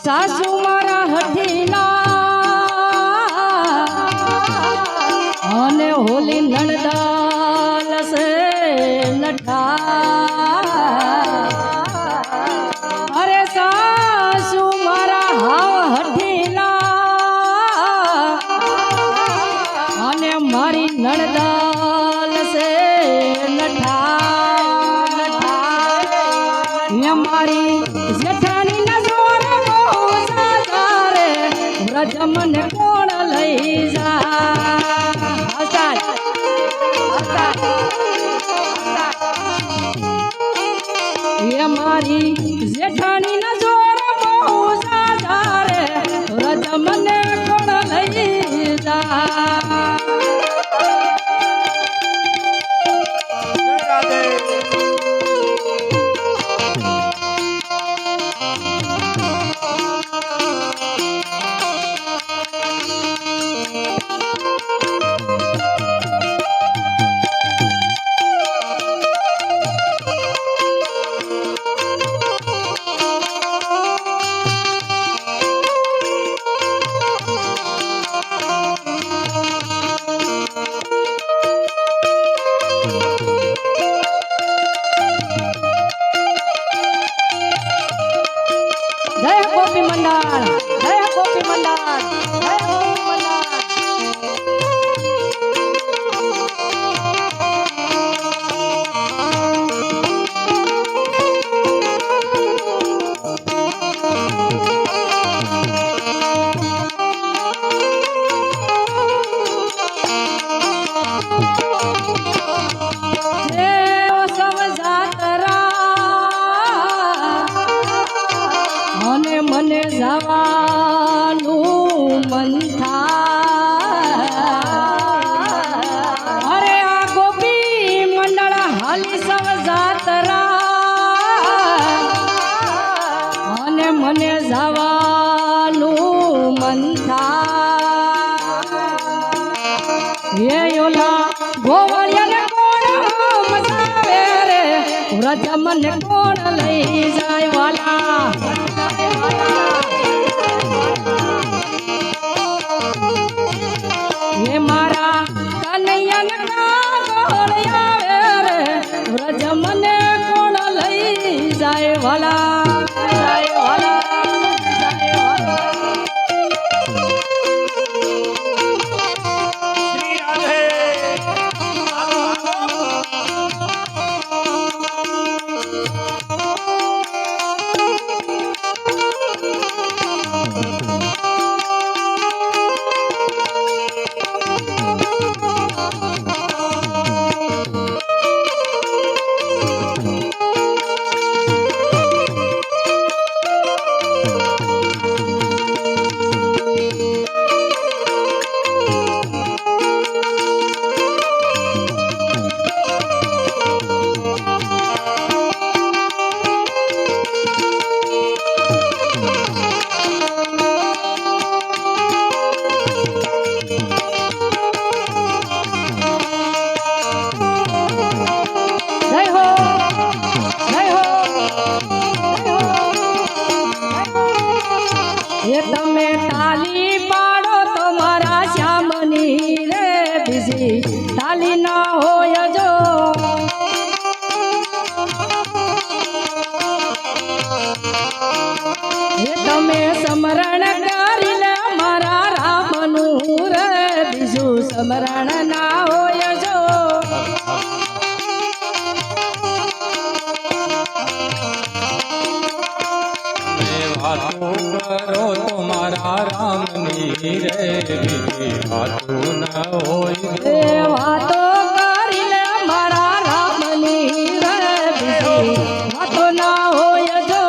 સાસુ મારા હઠીલા અને હોલી નણદાલ સે નઠા અરે સાસુ મારા હાવ હઠીલા અને મારી નણદાલ સે નઠા મારી જેઠાની મને કોણ લઈ જા એ મારી જેઠાણી ના જોર બહુ સાજા રે રજ મને કોણ લઈ જા મને જવાનું મન થાય અરે આ ગોપી મંડળ હાલી સવ જાતરા અને મને જવાનું મન થાય એ ઓલા ગોવાળિયાને કોણ મજાવે રે વ્રજ મને કોણ લઈ જાય વાલા ये मारा कन्हैया कोण आवे रे व्रज मने कोण लई जाए वाला श्री राधे ये तमे ताली पाड़ो तुम्हारा श्यामनी रे बिजी ताली ना होय जो ये तमे समरण करी ले मारा रामनु रे बिजू समरण ना होय जो बातों करो तुम्हारा रामनी रे बातों न होई रे बातों करी ले मारा रामनी रे बातों न होय जो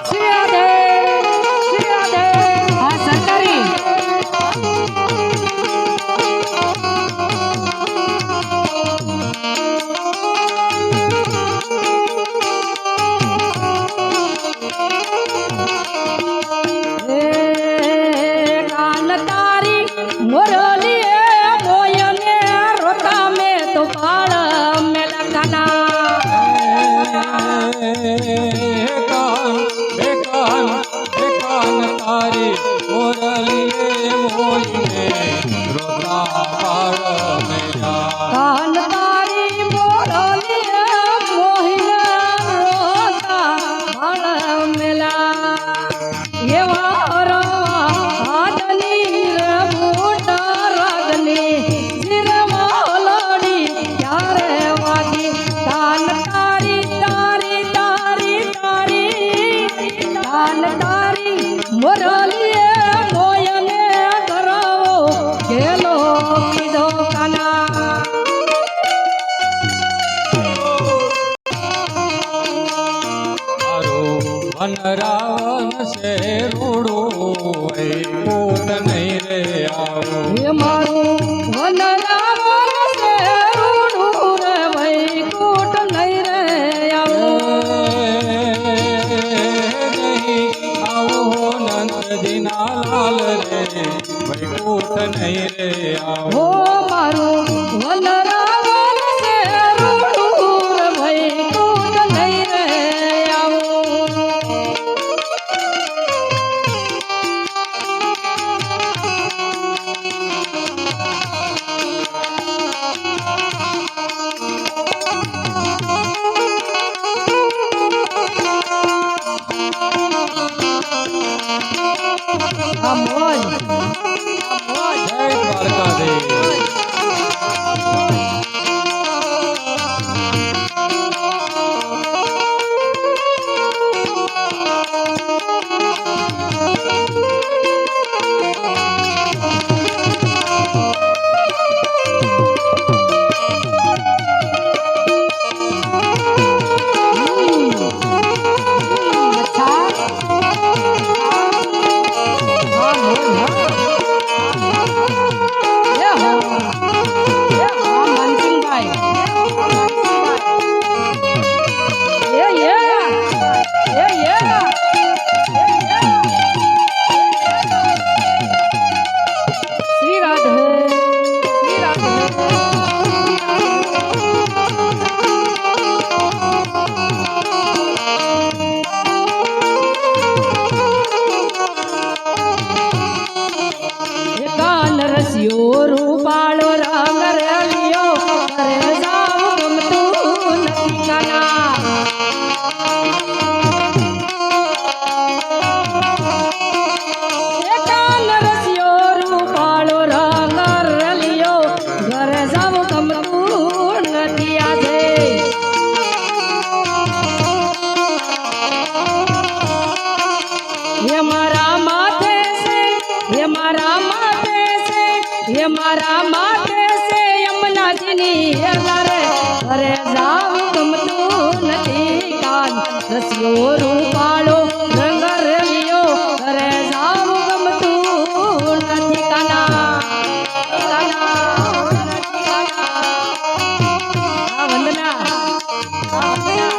શ્રી રાધે શ્રી રાધે હા સરકારી તારી મોરલીએ મોઈને રોતા પાડ મેરા કાન તારી મોરલીએ મોહીને રોતા ભાળ મેલા એવા રવા હાથની રે મોટા રાગની શિરમાં લડી ક્યારે વાગી કાન તારી તારી તારી તારી કાન તારી મોરલીએ મોયને કરાવો ગેલો કીધો કાના વન રાવણ સે રૂડું એ કોટ નહીં રે આવું હે મારું વન રાવણ છે રૂડું રે વૈકુંઠ નહીં રે આવું નહીં આવો નંદજીના લાલ રે વૈકુંઠ નહીં રે આવો હો મારું વન રાવણ છે રૂડું રે વૈકુંઠ નહીં રે આવું આ મોજ જય દ્વારકાધીશ રૂપાળો રંગ રેલિયો કરે જાવ ગમતું નથી કાના એ કાન રસિયો રૂપાળો રંગ રેલિયો ઘરે જાવ ગમતું નથી આજે હે મારા માથે છે હે મારા માથે ये मारा माथे से यमुनाजीनी घरे घरे जाव गमતું નથી કાન રસિયો રૂપાળો રંગ રેલિયો ઘરે જાવ ગમતું નથી કાના કાના નથી કાના આ વંદના આ વંદના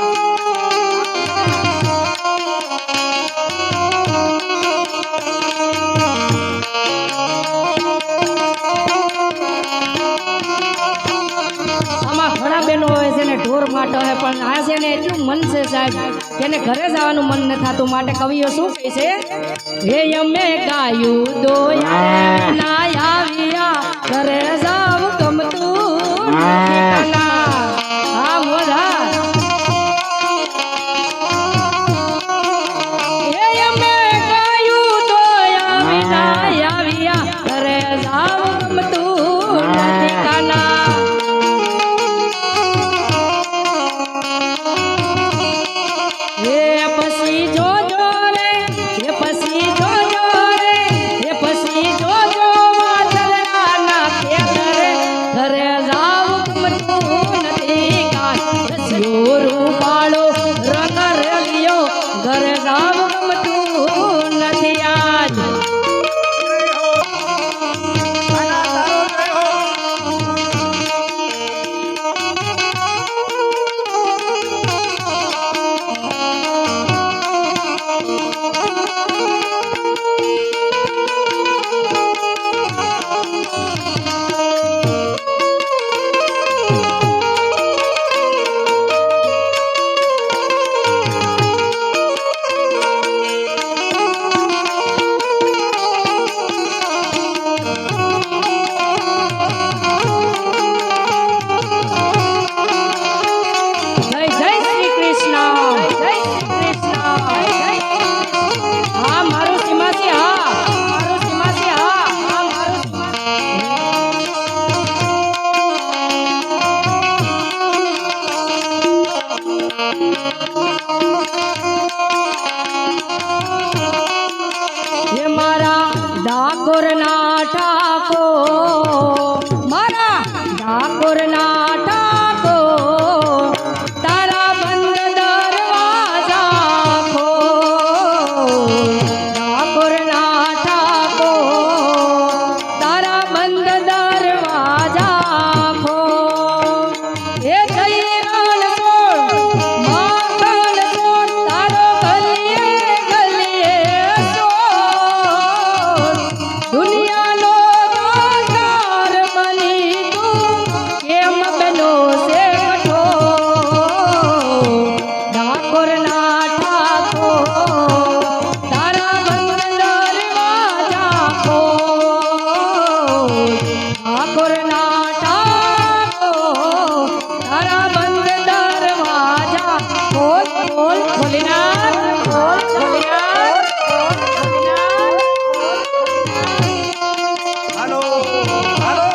ઢોર માટો હે પણ આ છે ને એટલું મન છે સાહેબ કે એને ઘરે જવાનું મન ન થતું માટે કવિઓ શું કહે છે હે અમે ગાયું દોયા ના આવ્યા ઘરે જાવ ગમતું નથી કાના આ મોરા હે અમે ગાયું દોયા ના આવ્યા ઘરે જાવ ગમતું નથી કાના ઘરે જાવ ગમતું તારા બંધ દરવાજા ખોલ ઠાકોરના ઠાકોર તારા બંધ દરવાજા ખોલ ખોલ ખોલી નાખ ખોલ ખોલી નાખ ખોલી નાખ હાલો હાલો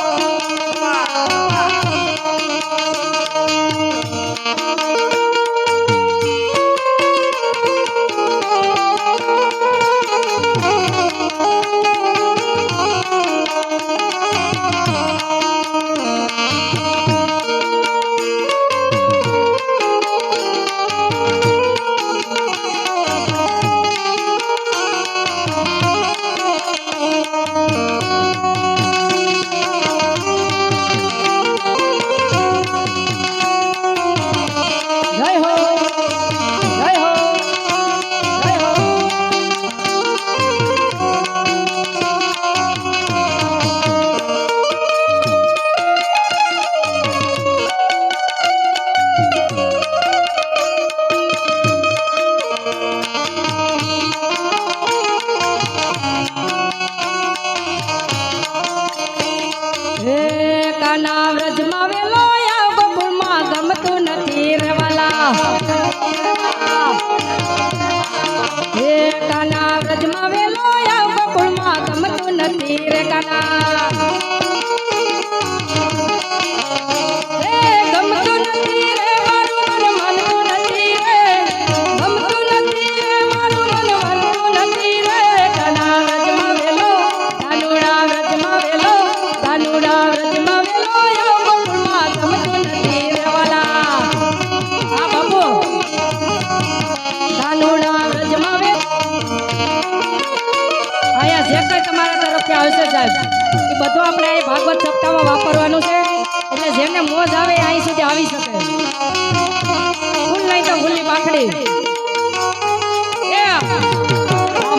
જય હો જય હો જય હો હે કાના વ્રજમાં વેલો આવ બબુલમાં ગમતું નથી રેવાલા હે કાના વ્રજમાં વેલો આવ બબુલમાં ગમતું નથી રે કાના હે ગમતું નથી રે મારું મન માનતું નથી રે ગમતું નથી રે મારું મન માનતું નથી રે કાના વ્રજમાં વેલો કાનુડા વ્રજમાં વેલો કાનુડા વ્રજમાં વેલો આવ બબુલમાં ગમતું નથી રેવાલા આ બાબુ કાનુડા વ્રજમાં વેલો આયા જે કંઈ તમારા તરફથી આવશે સાહેબ એ બધું આપણે અહીં ભાગવત સપ્તાહમાં વાપરવાનું છે એટલે જેને મોજ આવે એ અહીં સુધી આવી શકે ફૂલ નહીં તો ફૂલની પાંખડી એ આ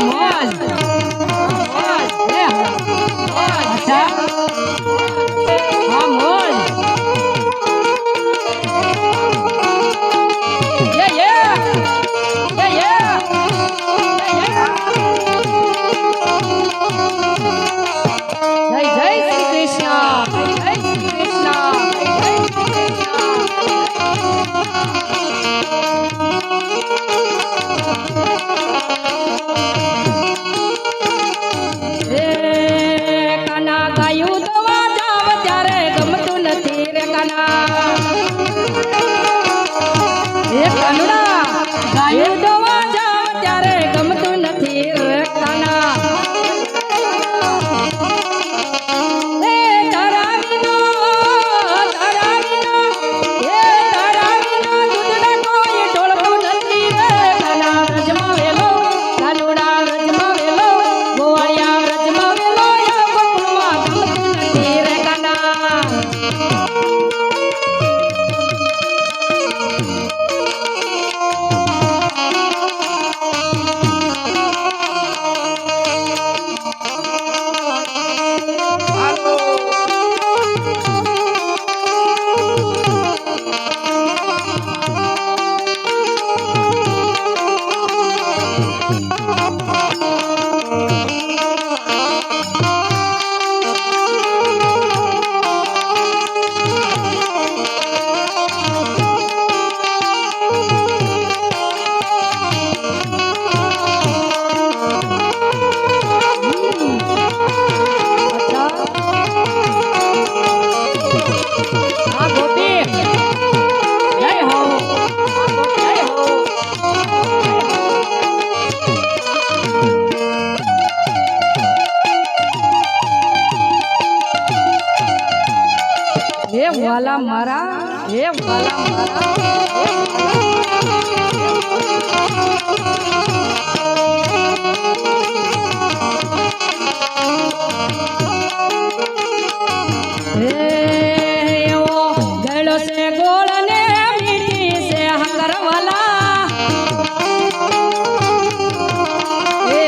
મોજ મોજ એ મોજ અચ્છા હા મોજ યે યે યે યે જય જય શ્રી કૃષ્ણ જય શ્રી કૃષ્ણ જય શ્રી કૃષ્ણ રે કાના ગાયું દવા જાવ ત્યારે ગમતું નથી રે કાના હે કાનુડા ગાયું દવા જાવ ત્યારે ગમતું નથી રે કાના હે તારા વિના હે તારા વિના દૂધને કોઈ ઢોળતું નથી રે કાના વ્રજમાં વેલો કાનુડા વ્રજમાં વેલો ગોવાળિયા વ્રજમાં વેલો યા બકુલમાં ગમતું નથી રે કાના હાલો આ ગોપી જય હો જય હો હે વાલા મારા હે વાલા મારા હે એવો ગળો છે ગોળ ને મીઠી છે હકર વાલા હે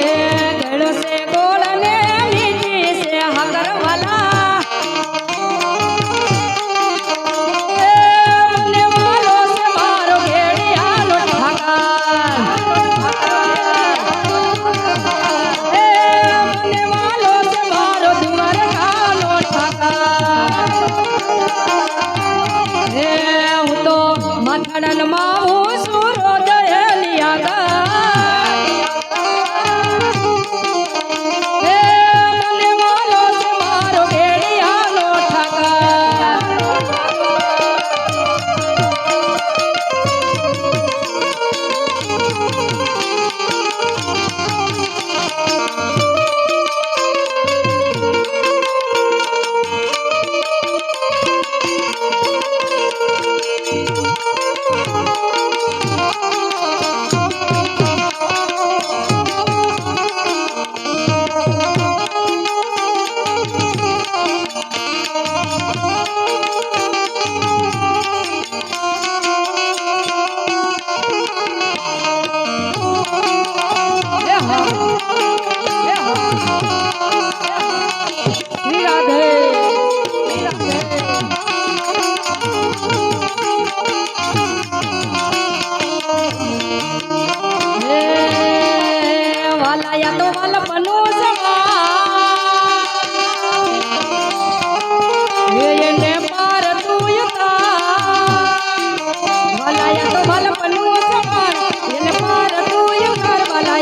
ગળો છે ગોળ ને મીઠી છે હકર વાલા હે મને વાલો છે મારો ઘેડિયાનો ઠાકર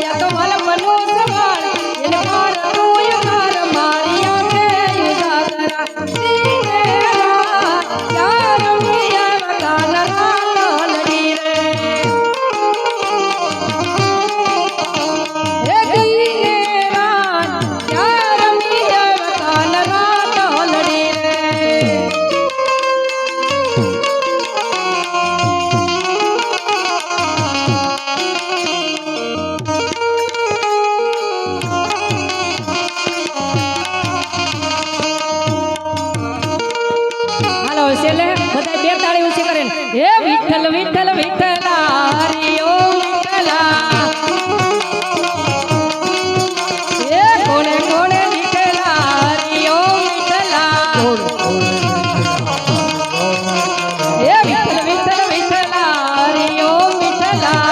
આયા તો વાલ મનો સવાળ એને પાર તું માર મારી આંખે ઉજાગરા દીને રાત યાર મિયા કાન રાલડી રે હે દીને રાત યાર મિયા કાન રાલડી રે હાલો છેલ્લે બધા બે તાળી ઊંચી કરે ને હે વિઠ્ઠલ વિઠ્ઠલ વિઠ્ઠલા હરિ ઓમ વિઠ્ઠલા હે કોણે કોણે વિઠ્ઠલા હરિ ઓમ વિઠ્ઠલા હે વિઠ્ઠલ વિઠ્ઠલ વિઠ્ઠલા હરિ ઓમ વિઠ્ઠલા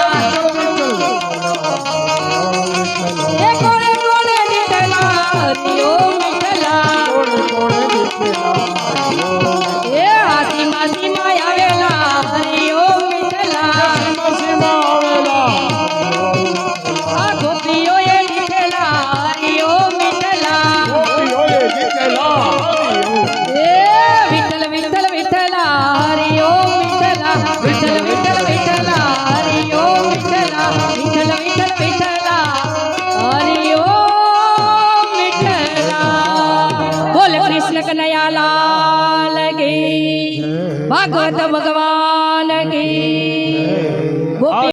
હે કોણે કોણે વિઠ્ઠલા હરિ ઓમ વિઠ્ઠલા એ હાથીમાં સીમા આવેલા હરિ ઓમ વિઠ્ઠલા આ ગોપીઓએ લીધેલા હરિ ઓમ વિઠ્ઠલા એ વિઠ્ઠલ વિઠ્ઠલ વિઠ્ઠલા હરિ ઓમ વિઠ્ઠલા વિઠ્ઠલ વિઠ્ઠલ વિઠ્ઠલા હરિ ઓમ વિઠ્ઠલા વિઠ્ઠલ વિઠ્ઠલ વિઠ્ઠલા હરિ ઓમ વિઠ્ઠલા બોલ કૃષ્ણ કનૈયા લાલ કી ભાગવત ભગવાન કી